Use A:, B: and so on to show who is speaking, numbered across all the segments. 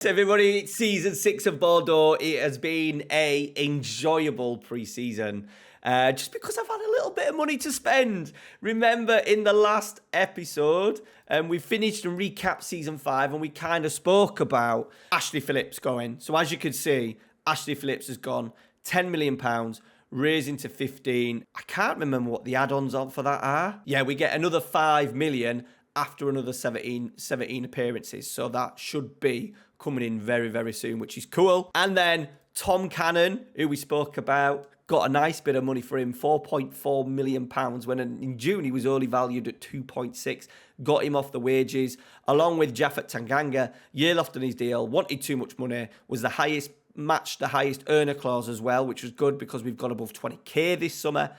A: Everybody, it's season 6 of Bordeaux. It has been a enjoyable pre-season. Just because I've had a little bit of money to spend. Remember, in the last episode, we finished and recapped season 5, and we kind of spoke about Ashley Phillips going. So as you can see, Ashley Phillips has gone £10 million, raising to 15. I can't remember what the add-ons on for that are. Yeah, we get another 5 million after another 17 appearances. So that should be coming in very, very soon, which is cool. And then Tom Cannon, who we spoke about, got a nice bit of money for him, £4.4 million, when in June he was only valued at 2.6. Got him off the wages, along with Jaffet Tanganga, year left on his deal, wanted too much money, was the highest, matched the highest earner clause as well, which was good because we've got above 20k this summer.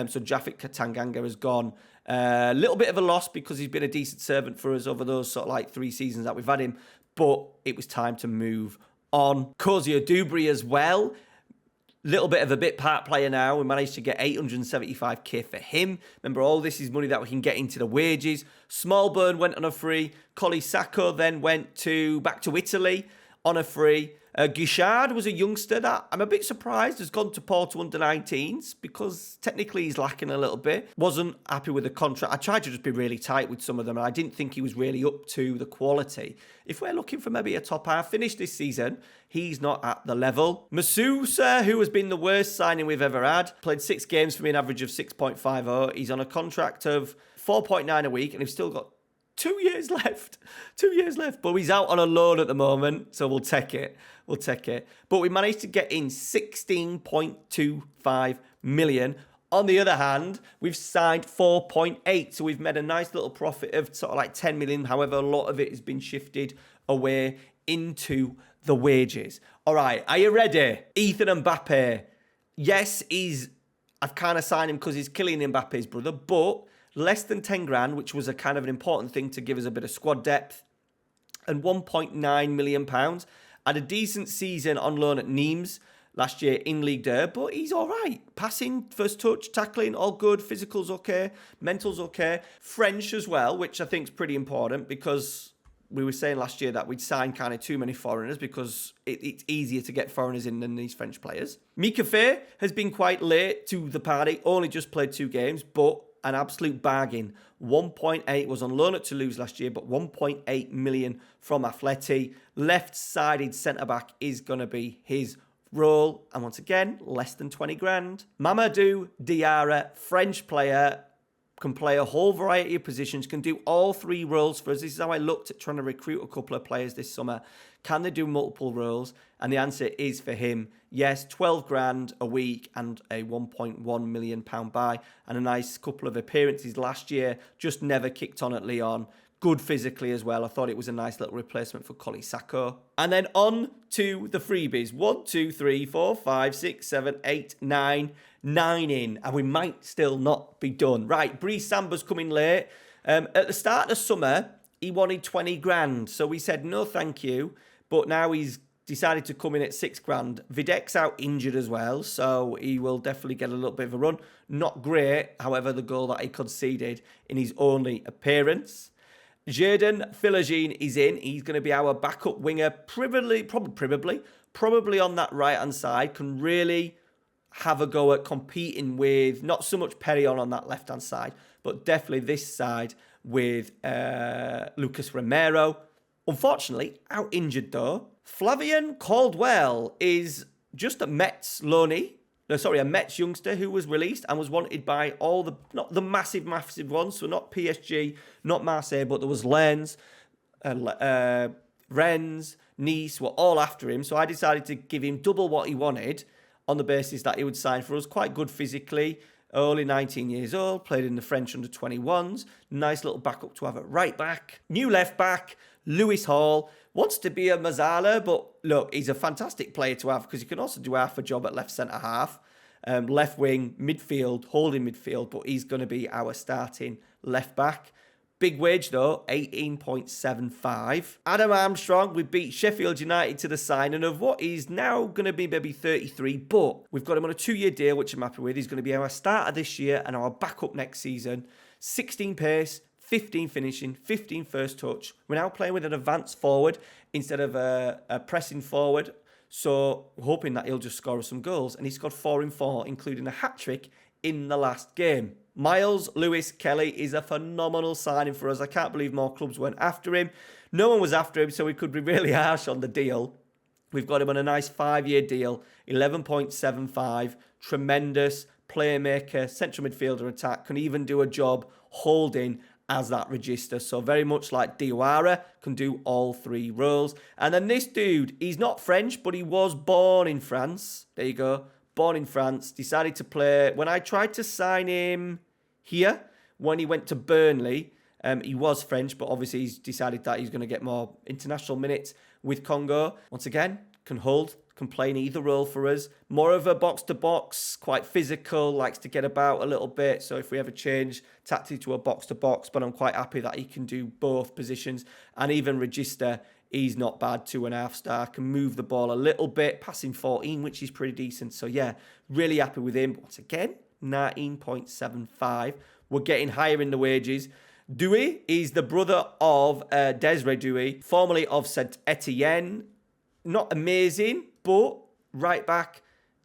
A: So Jaffet Tanganga has gone. A little bit of a loss because he's been a decent servant for us over those sort of like 3 seasons that we've had him. But it was time to move on. Kozio Dubry as well. Little bit of a bit part player now. We managed to get 875k for him. Remember, all this is money that we can get into the wages. Smallburn went on a free. Colli Sacco then went back to Italy on a free. Guichard was a youngster that I'm a bit surprised has gone to Porto under-19s because technically he's lacking a little bit. Wasn't happy with the contract. I tried to just be really tight with some of them and I didn't think he was really up to the quality. If we're looking for maybe a top half finish this season, he's not at the level. Masusa, who has been the worst signing we've ever had, played 6 games for me, an average of 6.50. He's on a contract of 4.9 a week and he's still got 2 years left. 2 years left. But he's out on a loan at the moment, so we'll take it. We'll take it. But we managed to get in 16.25 million. On the other hand, we've signed 4.8. So we've made a nice little profit of sort of like 10 million. However, a lot of it has been shifted away into the wages. All right, are you ready? Ethan MBAPPE. Yes, I've kind of signed him because he's Kylian Mbappe's brother, but less than 10 grand, which was a kind of an important thing to give us a bit of squad depth, and £1.9 million. Had a decent season on loan at Nimes last year in Ligue 2, but he's all right. Passing, first touch, tackling, all good. Physical's okay. Mental's okay. French as well, which I think is pretty important because we were saying last year that we'd sign kind of too many foreigners because it's easier to get foreigners in than these French players. Mika Faye has been quite late to the party. Only just played 2 games, but an absolute bargain. 1.8 was on loan at Toulouse last year, but 1.8 million from Atleti. Left-sided centre-back is going to be his role. And once again, less than 20 grand. Mamadou Diarra, French player, can play a whole variety of positions, can do all 3 roles for us. This is how I looked at trying to recruit a couple of players this summer. Can they do multiple roles? And the answer is for him, yes, 12 grand a week and a £1.1 million buy and a nice couple of appearances last year. Just never kicked on at Lyon. Good physically as well. I thought it was a nice little replacement for Colli Sacco. And then on to the freebies. 1, 2, 3, 4, 5, 6, 7, 8, 9. 9 in. And we might still not be done. Right, Brice Samba's coming late. At the start of summer, he wanted 20 grand. So we said, no, thank you. But now he's decided to come in at 6 grand. Videk's out injured as well, so he will definitely get a little bit of a run. Not great, however, the goal that he conceded in his only appearance. Jadon Philogene is in. He's going to be our backup winger, probably on that right-hand side. Can really have a go at competing with, not so much Perrion on that left-hand side, but definitely this side with Lucas Romero. Unfortunately, out injured though. Flavian Caldwell is just a Mets youngster who was released and was wanted by all the, not the massive ones, so not PSG, not Marseille, but there was Lens, Rennes, Nice, were all after him. So I decided to give him double what he wanted on the basis that he would sign for us. Quite good physically, only 19 years old, played in the French under-21s. Nice little backup to have at right back. New left back, Lewis Hall. Wants to be a Mazzala, but look, he's a fantastic player to have because he can also do half a job at left centre-half. Left wing, midfield, holding midfield, but he's going to be our starting left back. Big wage though, 18.75. Adam Armstrong, we beat Sheffield United to the signing of what is now going to be maybe 33, but we've got him on a 2-year deal, which I'm happy with. He's going to be our starter this year and our backup next season. 16 pace, 15 finishing, 15 first touch. We're now playing with an advanced forward instead of a pressing forward. So hoping that he'll just score us some goals. And he scored 4 in 4, including a hat-trick in the last game. Miles Lewis-Kelly is a phenomenal signing for us. I can't believe more clubs weren't after him. No one was after him, so we could be really harsh on the deal. We've got him on a nice 5-year deal, 11.75, tremendous playmaker, central midfielder attack, can even do a job holding as that register. So very much like Diawara, can do all 3 roles. And then this dude, he's not French, but he was born in France. There you go. Born in France, decided to play. When I tried to sign him here, when he went to Burnley, he was French, but obviously he's decided that he's going to get more international minutes with Congo. Once again, can hold, can play in either role for us. More of a box-to-box, quite physical, likes to get about a little bit. So if we ever change tactic to a box-to-box, but I'm quite happy that he can do both positions. And even register, he's not bad, 2.5 star, can move the ball a little bit, passing 14, which is pretty decent. So yeah, really happy with him. Once again, 19.75. We're getting higher in the wages. Doué is the brother of Desiree Doué, formerly of Saint Etienne. Not amazing, but right back,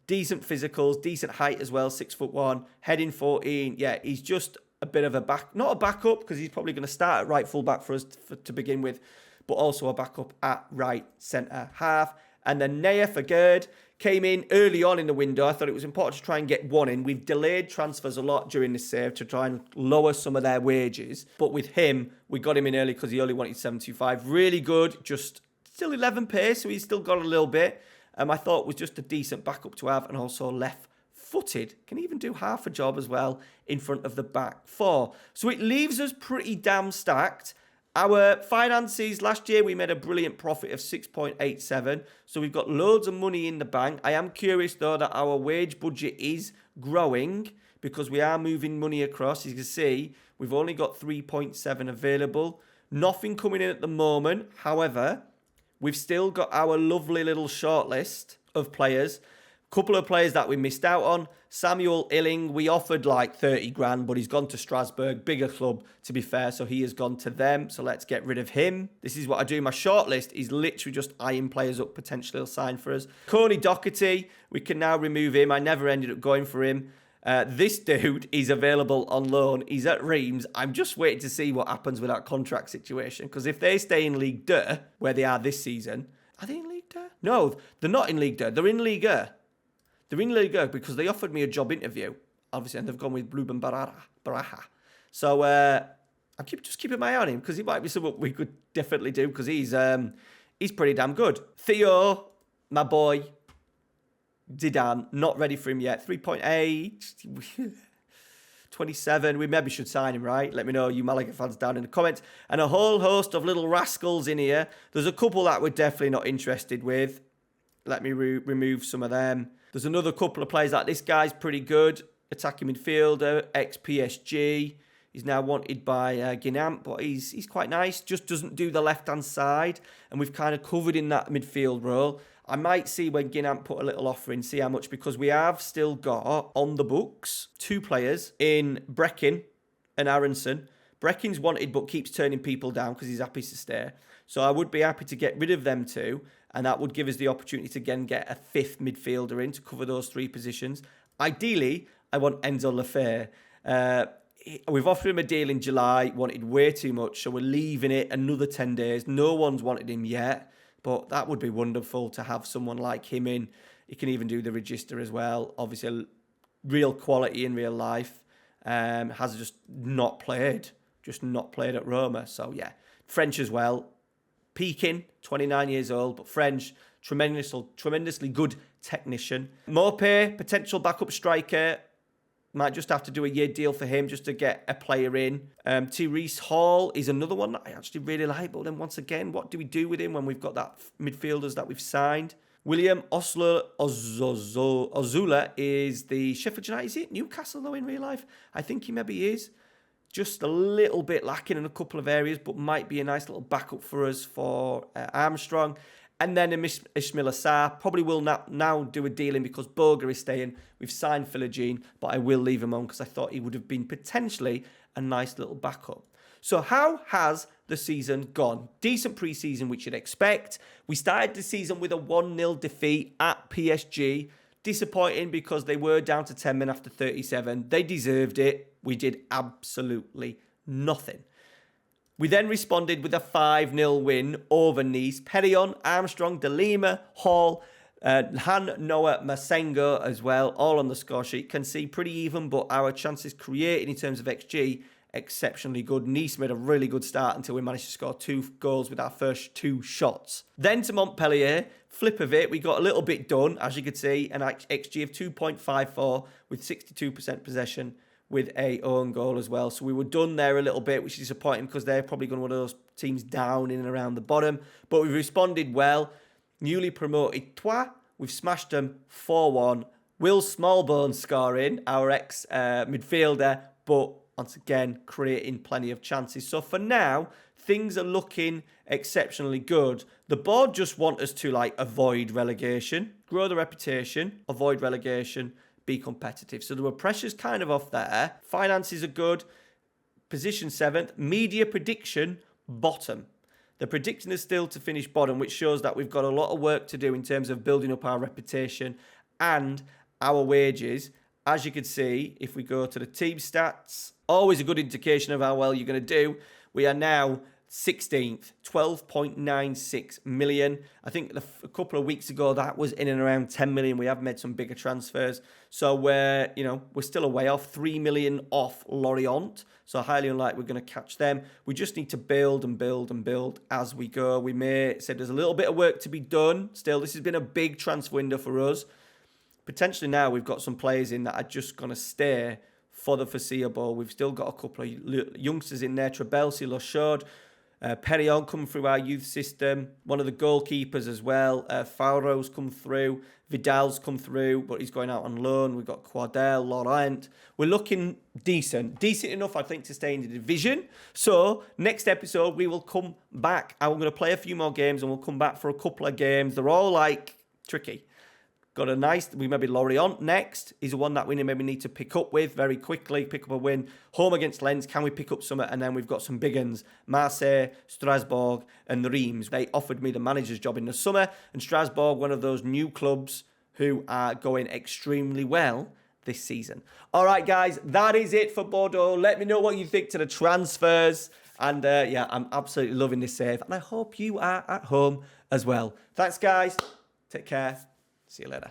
A: decent physicals, decent height as well, 6'1", heading 14. Yeah, he's just a bit of a not a backup, because he's probably going to start at right full back for us to begin with, but also a backup at right centre half. And then Naya Fagerd came in early on in the window. I thought it was important to try and get one in. We've delayed transfers a lot during this save to try and lower some of their wages. But with him, we got him in early because he only wanted 725. Really good, just still 11 pace, so he's still got a little bit. I thought was just a decent backup to have, and also left-footed. Can even do half a job as well in front of the back 4. So it leaves us pretty damn stacked. Our finances, last year we made a brilliant profit of 6.87. So we've got loads of money in the bank. I am curious though that our wage budget is growing because we are moving money across. As you can see, we've only got 3.7 available. Nothing coming in at the moment. However, we've still got our lovely little shortlist of players. Couple of players that we missed out on. Samuel Illing, we offered like 30 grand, but he's gone to Strasbourg, bigger club, to be fair, so he has gone to them. So let's get rid of him. This is what I do. My shortlist is literally just eyeing players up, potentially he'll sign for us. Coney Doherty, we can now remove him. I never ended up going for him. This dude is available on loan. He's at Reims. I'm just waiting to see what happens with that contract situation, because if they stay in Ligue 2, where they are this season, are they in Ligue 2? No, they're not in Ligue 2. They're in Ligue 1. They're in Ligue 1 because they offered me a job interview, obviously, and they've gone with Bluben Baraha. So I'm just keeping my eye on him because he might be something we could definitely do because he's pretty damn good. Theo, my boy, Zidane, not ready for him yet. 3.8, 27. We maybe should sign him, right? Let me know, you Malaga fans, down in the comments. And a whole host of little rascals in here. There's a couple that we're definitely not interested with. Let me remove some of them. There's another couple of players like this guy's pretty good. Attacking midfielder, ex-PSG. He's now wanted by Ginamp, but he's quite nice. Just doesn't do the left-hand side. And we've kind of covered in that midfield role. I might see when Ginamp put a little offer in, see how much, because we have still got on the books 2 players in Breckin and Aronson. Breckin's wanted but keeps turning people down because he's happy to stay. So I would be happy to get rid of them 2. And that would give us the opportunity to again get a 5th midfielder in to cover those 3 positions. Ideally, I want Enzo Lefebvre. We've offered him a deal in July, wanted way too much, so we're leaving it another 10 days. No one's wanted him yet, but that would be wonderful to have someone like him in. He can even do the register as well. Obviously, real quality in real life. Has just not played at Roma. So yeah, French as well. Peaking, 29 years old, but French, tremendously good technician. Mopé, potential backup striker. Might just have to do a year deal for him just to get a player in. Therese Hall is another one that I actually really like, but then once again, what do we do with him when we've got that midfielders that we've signed? William Ozula is the Sheffield United. Is it Newcastle though in real life? I think he maybe is. Just a little bit lacking in a couple of areas, but might be a nice little backup for us for Armstrong. And then Ismail Assar. Probably will now do a dealing because Boga is staying. We've signed Philogene, but I will leave him on because I thought he would have been potentially a nice little backup. So how has the season gone? Decent pre-season, which you'd expect. We started the season with a 1-0 defeat at PSG. Disappointing because they were down to 10 men after 37. They deserved it. We did absolutely nothing. We then responded with a 5-0 win over Nice. Perillon, Armstrong, De Lima, Hall, Han, Noah, Masengo as well, all on the score sheet. Can see pretty even, but our chances created in terms of XG, exceptionally good. Nice made a really good start until we managed to score 2 goals with our first 2 shots. Then to Montpellier, flip of it, we got a little bit done, as you could see, an XG of 2.54 with 62% possession, with a own goal as well. So we were done there a little bit, which is disappointing because they're probably going to be one of those teams down in and around the bottom. But we've responded well. Newly promoted Troyes, we've smashed them 4-1. Will Smallbone scoring, our ex-midfielder, but once again, creating plenty of chances. So for now, things are looking exceptionally good. The board just want us to avoid relegation, grow the reputation, avoid relegation, be competitive. So there were pressures kind of off there. Finances are good. Position 7th. Media prediction, bottom. The prediction is still to finish bottom, which shows that we've got a lot of work to do in terms of building up our reputation and our wages. As you can see, if we go to the team stats, always a good indication of how well you're going to do. We are now 16th, 12.96 million. I think a couple of weeks ago that was in and around 10 million. We have made some bigger transfers, so we're still a way off, 3 million off Lorient. So highly unlikely we're going to catch them. We just need to build and build and build as we go. We may say there's a little bit of work to be done. Still, this has been a big transfer window for us. Potentially now we've got some players in that are just going to stay for the foreseeable. We've still got a couple of youngsters in there. Trebelsi, Lochaud, Perillon come through our youth system. One of the goalkeepers as well. Fauro's come through. Vidal's come through, but he's going out on loan. We've got Quardel, Laurent. We're looking decent. Decent enough, I think, to stay in the division. So, next episode, we will come back. I'm going to play a few more games and we'll come back for a couple of games. They're all, tricky. Got a nice, we maybe Lorient next is the one that we maybe need to pick up with very quickly, pick up a win. Home against Lens, can we pick up some? And then we've got some big uns, Marseille, Strasbourg and Reims. They offered me the manager's job in the summer, and Strasbourg, one of those new clubs who are going extremely well this season. All right, guys, that is it for Bordeaux. Let me know what you think to the transfers. And I'm absolutely loving this save. And I hope you are at home as well. Thanks, guys. Take care. See you later.